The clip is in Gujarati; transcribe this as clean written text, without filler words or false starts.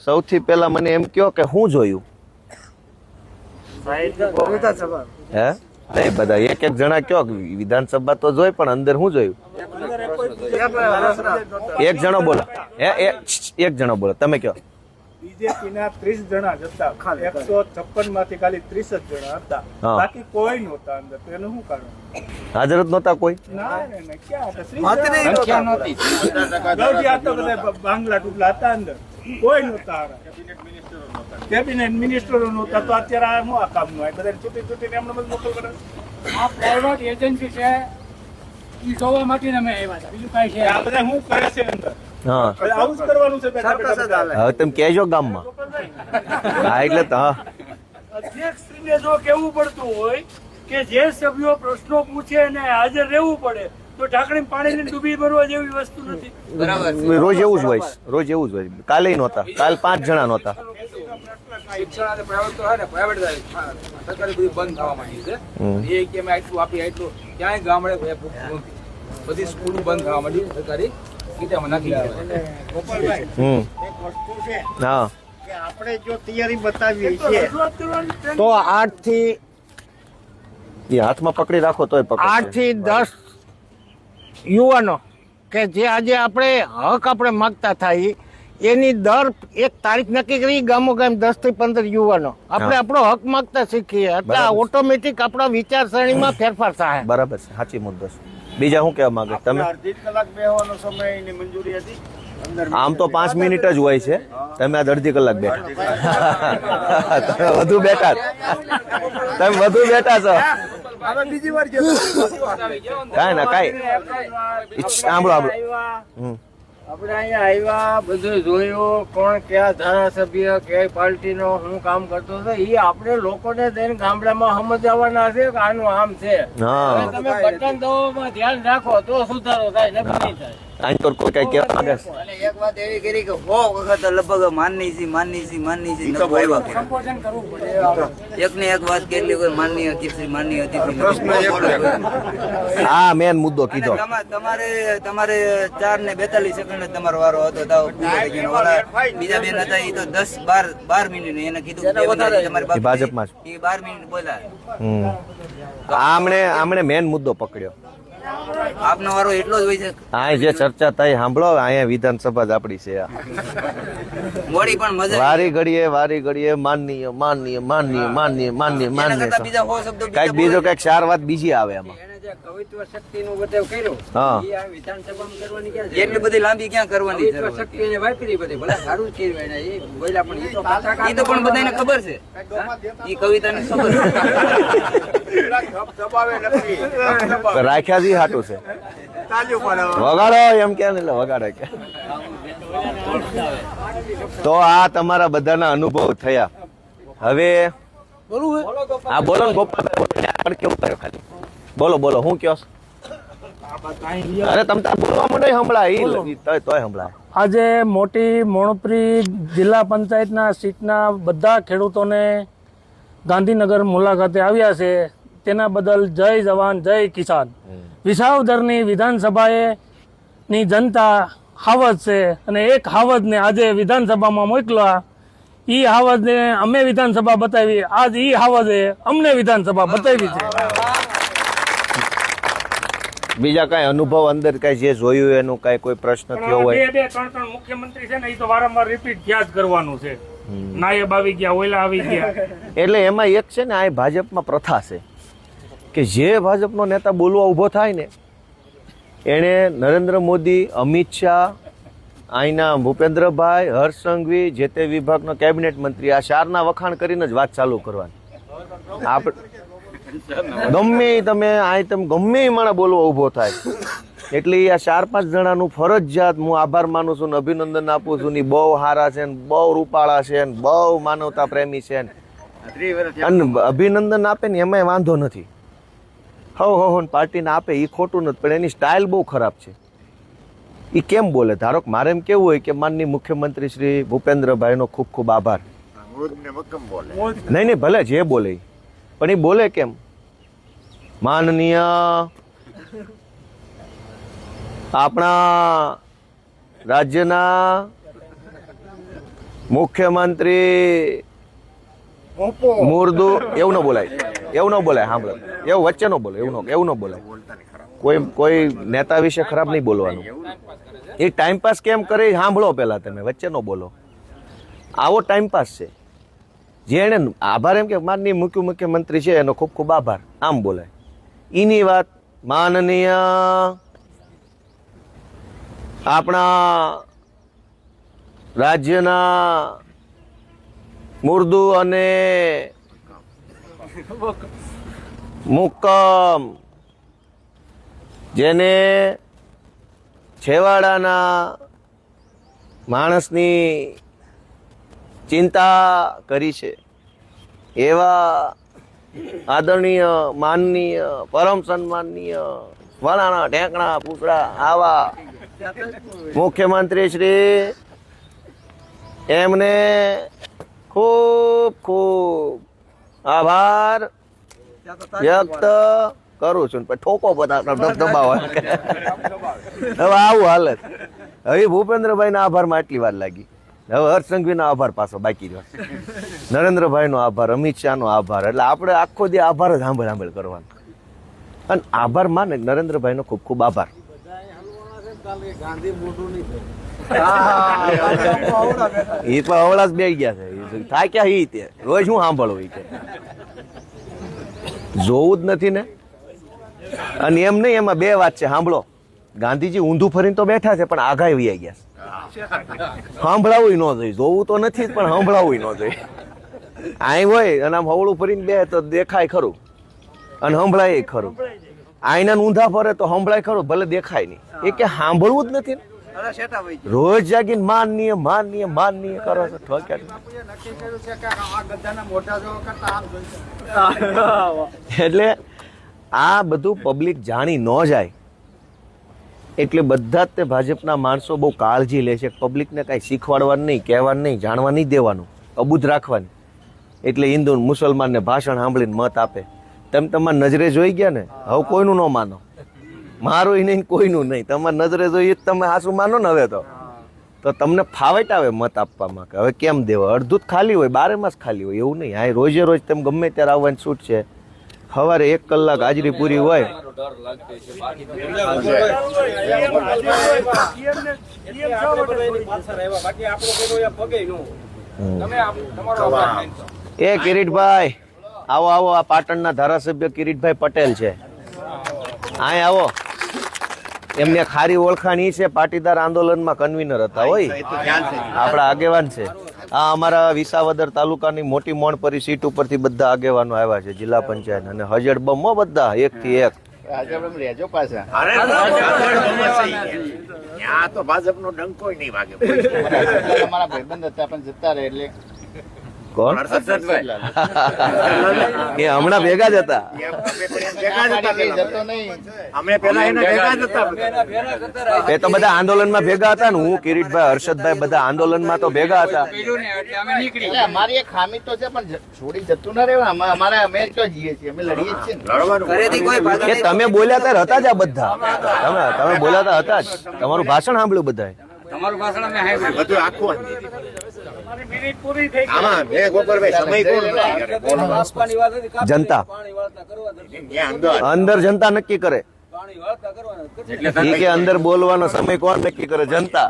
સૌથી પહેલા મને એમ કયો કે હું જોયું હે નહીં બધા એક એક જણા કયો વિધાનસભા તો જોઈ પણ અંદર હું જોયું એક જણો બોલો એક જણો બોલો તમે કયો બીજેપી ના 30 જણા જ હતા 156 માંથી ખાલી 30 જ જણા હતા બાકી કોઈ નહોતા અંદર તો એનું શું કારણ હાજર જ નહોતા કોઈ ના ક્યાં હતા બાંગ્લા ટુકલા હતા અંદર કોઈ નહોતા કેબિનેટ મિનિસ્ટરો નહોતા તો અત્યારે આ કામનું આ બધા છૂટીને એમને બધું મોકલ કરે આ પ્રાઇવેટ એજન્સી છે ઈ જોવા માટે અમે આવ્યા હતા બીજું કાઈ છે આ બધા શું કરે છે અંદર હા આવું જ કરવાનું છે હવે તમે કહેજો ગામમાં હા એટલે તો હા અધ્યક્ષશ્રીને જો કેવું પડતું હોય કે જે સભ્યો પ્રશ્નો પૂછે અને હાજર રહેવું પડે તો ઢાંકણી પાણીની ડૂબી ભરવા જેવી વસ્તુ નથી રોજ એવું જ હોય રોજ એવું જ હોય કાલે નહોતા કાલ 5 જણા નહોતા શિક્ષણ અને પ્રાઇવેટ તો હે ને પ્રાઇવેટ સરકારી બધી બંધ થવા માંડી છે એ કે અમે આટલું આપી આટલું ક્યાંય ગામડે બધી સ્કૂલ બંધ થવા માંડી સરકારી કીધામાં નાખી હા કે આપણે જો તૈયારી બતાવી છે તો 8 થી એ હાથમાં પકડી રાખો તોય પકડ 8 થી 10 યુવાનો કે જે આજે આપણે હક આપણે માંગતા થાય એની દર એક તારીખ નક્કી કરી ગામો ગામ 10 થી 15 યુવાનો આપણે આપણો હક માંગતા શીખીએ એટલે ઓટોમેટિક આપણા વિચારસરણીમાં ફેરફાર થાય બરાબર છે સાચી મુદ્દો છે બીજા શું કહેવા માંગે તમે અડધી કલાક બેહવાનો સમયની મંજૂરી હતી આમ તો 5 મિનિટ જ હોય છે તમે આ અડધી કલાક બેઠા તમે વધુ બેઠા છો બીજી વાર કાંઈ ના કાંઈ સાંભળો આપણે અહીંયા આવ્યા બધું જોયું કોણ કયા ધારાસભ્ય કયા પાર્ટીનો હું કામ કરતો હતો એ આપણે લોકોને જઈને ગામડામાં સમજાવવાના છે કે આનું આમ છે તમે બટન દબાવવામાં ધ્યાન રાખો તો સુધારો થાય ને નહીં થાય અહીં તો કોઈ કઈ કહેવા માંગે છે અને એક વાત એવી કરી કે 100 વખત લગભગ માનની છે સંબોધન કરવું પડે એક ને એક વાત કેટલી કોઈ માનની હતી હા મેન મુદ્દો કીધો તમારે 4 ને 42 સેકન્ડ તમારો વારો હતો બીજા બેન હતા એ તો 10-12 મિનિટ એને કીધું તમારે ભાજપમાં એ 12 મિનિટ બોલ્યા આમણે મેન મુદ્દો પકડ્યો આપનો વારો એટલો જ હોય છે આ જે ચર્ચા થઈ સાંભળો અહીંયા વિધાનસભા જ આપડી છે મોડી પણ મજા વારી ઘડીએ માનનીય બીજા 100 શબ્દો કઈક બીજો કઈક 4 વાત બીજી આવે એમાં જે કવિત્વ શક્તિનું બતાવ કર્યો હા એ આ વિધાનસભામાં કરવાની ક્યાં છે એટલી બધી લાંબી ક્યાં કરવાની છે શક્તિ એને વાપરી બધી ભલે સારું જ કર્યું એને એ બોલ્યા પણ એ તો પણ બધાને ખબર છે એ કવિતાને ખબર છે રાખ્યા જી હાટું છે વગાડો એમ કે એટલે વગાડે કે તો આ તમારા બધાના અનુભવ થયા હવે હા બોલો ને ગોપાલ કેવું કર્યો ખાલી બોલો હું કયો અરે તમ તાર બોલવા માંડે સંભળાય તોય સંભળાય આજે મોટી મોણપરી જિલ્લા પંચાયતના સીટના બધા ખેડૂતોને ગાંધીનગર મુલાકાતે આવ્યા છે તેના બદલ જય જવાન જય કિસાન વિસાવદરની વિધાનસભાએ ની જનતા હાવજ છે અને એક હાવજને આજે વિધાનસભામાં મોકલા ઈ હાવજને અમે વિધાનસભા બતાવી આજ ઈ હાવજે અમને વિધાનસભા બતાવી છે બીજા કઈ અનુભવ અંદર કઈ જે જોયું એનું કઈ કોઈ પ્રશ્ન થયો હોય 2-3 મુખ્યમંત્રી છે ને એ તો વારંવાર રિપીટ થયા જ કરવાનું છે નાયબ આવી ગયા ઓયલા આવી ગયા એટલે એમાં એક છે ને આ ભાજપમાં પ્રથા છે કે જે ભાજપનો નેતા બોલવા ઊભો થાય ને એણે નરેન્દ્ર મોદી અમિત શાહ અહીંના ભૂપેન્દ્રભાઈ હર્ષ સંઘવી જે તે વિભાગનો કેબિનેટ મંત્રી આ 4ના વખાણ કરીને જ વાત ચાલુ કરવાની ગમે તમે ગમે માણસ બોલવા ઊભો થાય એટલે આ 4-5 જણાનું ફરજિયાત હું આભાર માનું છું ને અભિનંદન આપું છું ને બહુ સારા છે ને બહુ રૂપાળા છે ને બહુ માનવતા પ્રેમી છે ને અને અભિનંદન આપે ને એમાંય વાંધો નથી હો પાર્ટીને આપે એ ખોટું નથી પણ એની સ્ટાઇલ બહુ ખરાબ છે એ કેમ બોલે ધારો કે મારે એમ કેવું હોય કે માનની મુખ્યમંત્રી શ્રી ભૂપેન્દ્રભાઈનો ખૂબ ખૂબ આભાર નહીં ભલે જે બોલે પણ એ બોલે કેમ માનનીય આપણા રાજ્યના મુખ્યમંત્રી મુર્દુ એવું ન બોલાય, એવું ન બોલાય. સાંભળો, એવું વચ્ચે ન બોલો, એવું ન બોલાય. કોઈ નેતા વિશે ખરાબ નહીં બોલવાનું. એ ટાઈમપાસ કેમ કરે એ સાંભળો પહેલા, તમે વચ્ચે ન બોલો. આવો ટાઈમપાસ છે. જેને આભાર એમ કે માનનીય મુખ્યમંત્રી છે એનો ખૂબ ખૂબ આભાર આમ બોલાય. એની વાત માનનીય આપણા રાજ્યના મુર્દુ અને મુક્કમ જેને છેવાડાના માણસની ચિંતા કરી છે એવા આદરણીય માનનીય પરમ સન્માનનીય વણાના ઢેંકણા પૂછડા આવા મુખ્યમંત્રી શ્રી એમને ખૂબ ખૂબ આભાર વ્યક્ત કરું છું. પણ ઠોકો બધા દબાવો. હવે આવું હાલત. હવે ભૂપેન્દ્રભાઈ ના આભારમાં આટલી વાર લાગી. હવે હર્ષસંઘવી નો આભાર પાછો બાકી રહ્યો. નરેન્દ્રભાઈ નો આભાર, અમિત શાહ નો આભાર. એટલે આપણે આખો દી આભાર જ સાંભળ કરવાનો. અને આભાર માને નરેન્દ્રભાઈ નો ખૂબ ખૂબ આભાર. એ તો અવળા જ બે ગયા છે. થાય ક્યાં ઈ તે રોજ શું સાંભળવું કે જોવું જ નથી ને. અને એમ નહીં, એમાં બે વાત છે સાંભળો. ગાંધીજી ઊંધું ફરીને તો બેઠા છે પણ આઘાય વહી ગયા છે. સાંભળાવું ન જોઈએ, જોવું તો નથી જ પણ સાંભળાવું ન જોઈએ. આઈ હોય અને આમ હવળું ફરીને બે તો દેખાય ખરું અને સંભળાય ખરું. આઈના ઊંધા ફરે તો સંભળાય ખરું, ભલે દેખાય નહીં. એ કે સાંભળવું જ નથી. રોજ જાગીને માનનીય માનનીય માનનીય કરો છો. એટલે આ બધું પબ્લિક જાણી ન જાય એટલે બધા જ તે ભાજપના માણસો બહુ કાળજી લે છે. પબ્લિકને કાંઈ શીખવાડવાનું નહીં, કહેવાનું નહીં, જાણવા નહીં દેવાનું, અબૂધ રાખવાની. એટલે હિન્દુ મુસલમાનને ભાષણ સાંભળીને મત આપે. તમે તમારી નજરે જોઈ ગયા ને, હવે કોઈનું ન માનો. મારું નહીં, કોઈનું નહીં. તમારી નજરે જોઈએ તમે હાસું માનો ને. હવે તો તમને ફાવટ આવે મત આપવામાં કે હવે કેમ દેવા. અડધું જ ખાલી હોય, 12 માસ ખાલી હોય એવું નહીં. આ રોજે રોજ તમે ગમે ત્યારે આવવાની છૂટ છે. સવારે 1 કલાક હાજરી પૂરી હોય. એ કિરીટભાઈ આવો આવો. આ પાટણના ધારાસભ્ય કિરીટભાઈ પટેલ છે. અહીં આવો. એમને ખારી ઓળખાણ ઈ છે, પાટીદાર આંદોલનમાં કન્વીનર હતા. હોય આપણા આગેવાન છે. આ અમારા વિસાવદર તાલુકાની મોટી મોણપરી સીટ ઉપરથી બધા આગેવાનો આવ્યા છે, જિલ્લા પંચાયત. અને હજડ બમો બધા 1 થી 1. રેજો પાછા તો ભાજપનો ડંકો નહીં વાગે. અમારા ભાઈબંધ હતા પણ જતા રહે. એટલે કોણ એ હમણાં ભેગા જ હતા. એ તો બધા આંદોલનમાં ભેગા હતા ને. હું કિરીટભાઈ, હર્ષદભાઈ બધા આંદોલનમાં તો ભેગા હતા. અમારી એક ખામી તો છે પણ છોડી જતું ના રહેવા. અમારે અમે તો જઈએ છીએ, અમે લડીએ જ છીએ. તમે બોલ્યા ત્યારે હતા જ આ બધા. તમે બોલ્યા હતા જ. તમારું ભાષણ સાંભળ્યું બધાએ. તમારું ભાષણ અમે સાંભળ્યું. બધું આખું જનતા અંદર જનતા નક્કી કરે. અંદર બોલવાનો સમય કોણ નક્કી કરે? જનતા.